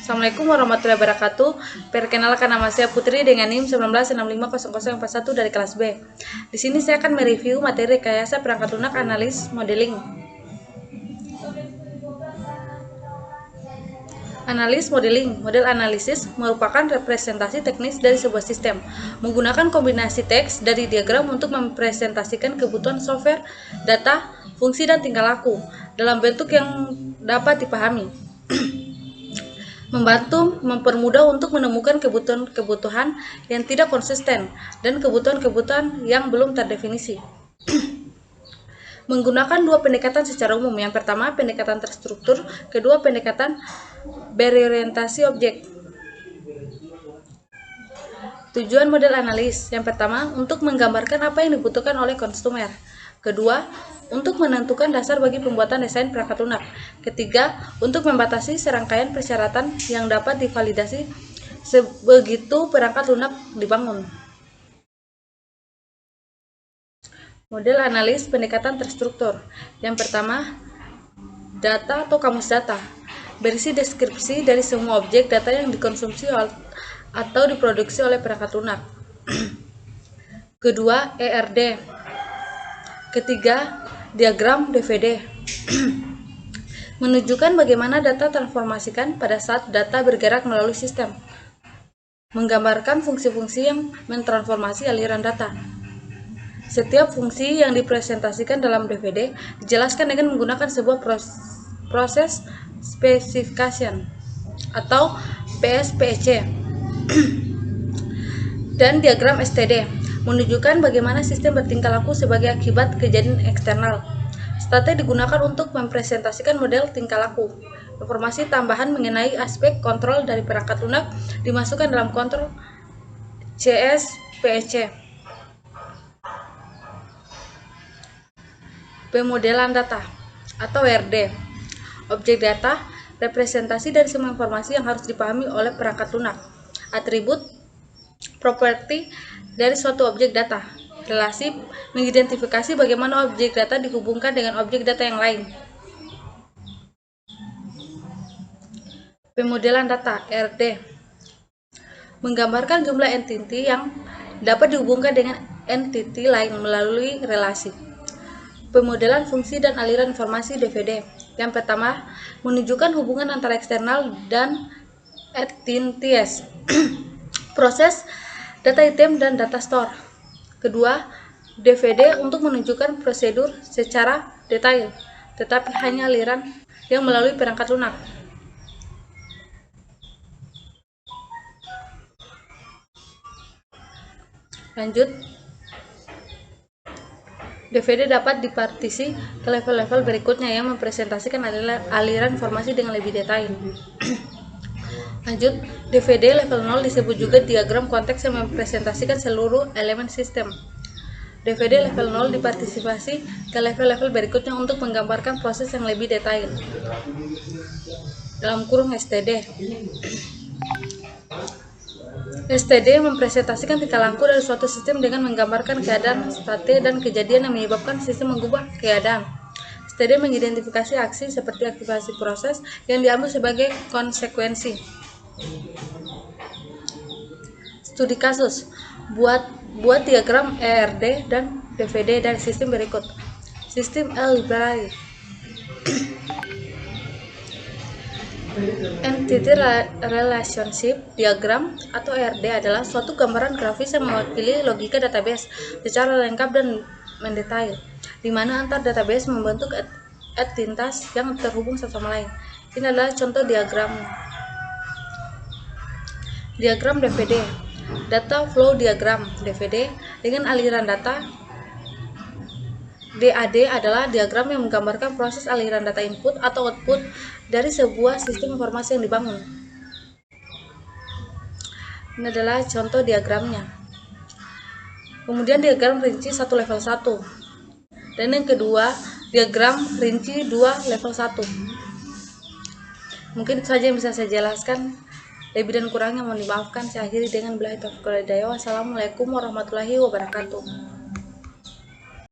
Assalamualaikum warahmatullahi wabarakatuh. Perkenalkan, nama saya Putri dengan NIM 19650041 dari kelas B. Di sini saya akan mereview materi rekayasa perangkat lunak analis modeling. Analis modeling, model analisis merupakan representasi teknis dari sebuah sistem, menggunakan kombinasi teks dari diagram untuk mempresentasikan kebutuhan software, data, fungsi, dan tingkah laku dalam bentuk yang dapat dipahami. Membantu mempermudah untuk menemukan kebutuhan yang tidak konsisten dan kebutuhan-kebutuhan yang belum terdefinisi. Menggunakan dua pendekatan secara umum. Yang pertama, pendekatan terstruktur, kedua, pendekatan berorientasi objek. Tujuan model analis. Yang pertama, untuk menggambarkan apa yang dibutuhkan oleh konsumer. Kedua, untuk menentukan dasar bagi pembuatan desain perangkat lunak. Ketiga, untuk membatasi serangkaian persyaratan yang dapat divalidasi sebegitu perangkat lunak dibangun. Model analis pendekatan terstruktur. Yang pertama, data atau kamus data. Berisi deskripsi dari semua objek data yang dikonsumsi atau diproduksi oleh perangkat lunak. Kedua, ERD. Ketiga, diagram DVD. Menunjukkan bagaimana data transformasikan pada saat data bergerak melalui sistem. Menggambarkan fungsi-fungsi yang mentransformasi aliran data. Setiap fungsi yang dipresentasikan dalam DVD dijelaskan dengan menggunakan sebuah proses specification atau PSPC dan diagram STD menunjukkan bagaimana sistem bertingkah laku sebagai akibat kejadian eksternal. State digunakan untuk mempresentasikan model tingkah laku. Informasi tambahan mengenai aspek kontrol dari perangkat lunak dimasukkan dalam kontrol CSPC. Pemodelan data atau RD. Objek data, representasi dari semua informasi yang harus dipahami oleh perangkat lunak. Atribut, properti dari suatu objek data. Relasi, mengidentifikasi bagaimana objek data dihubungkan dengan objek data yang lain. Pemodelan data, RD, menggambarkan jumlah entiti yang dapat dihubungkan dengan entiti lain melalui relasi. Pemodelan fungsi dan aliran informasi DVD. Yang pertama, menunjukkan hubungan antara eksternal dan entities. Proses, data item, dan data store. Kedua, DVD untuk menunjukkan prosedur secara detail, tetapi hanya aliran yang melalui perangkat lunak. Lanjut, DVD dapat dipartisi ke level-level berikutnya yang mempresentasikan aliran informasi dengan lebih detail. Lanjut, DVD level 0 disebut juga diagram konteks yang mempresentasikan seluruh elemen sistem. DVD level 0 dipartisipasi ke level-level berikutnya untuk menggambarkan proses yang lebih detail. Dalam kurung STD. STD mempresentasikan tingkah laku dari suatu sistem dengan menggambarkan keadaan state dan kejadian yang menyebabkan sistem mengubah keadaan. STD mengidentifikasi aksi seperti aktivasi proses yang diambil sebagai konsekuensi. Studi kasus. Buat diagram ERD dan DVD dari sistem berikut. Sistem L-library. Entity Relationship Diagram atau ERD adalah suatu gambaran grafis yang mewakili logika database secara lengkap dan mendetail, di mana antar database membentuk entitas yang terhubung satu sama lain. Ini adalah contoh diagram. Diagram DVD. Data Flow Diagram DVD dengan aliran data. DAD adalah diagram yang menggambarkan proses aliran data input atau output dari sebuah sistem informasi yang dibangun. Ini adalah contoh diagramnya. Kemudian diagram rinci 1 level 1. Dan yang kedua, diagram rinci 2 level 1. Mungkin itu saja yang bisa saya jelaskan. Lebih dan kurangnya mohon dimaafkan. Saya akhiri dengan billahi taufiq wal hidayah. Wassalamualaikum warahmatullahi wabarakatuh.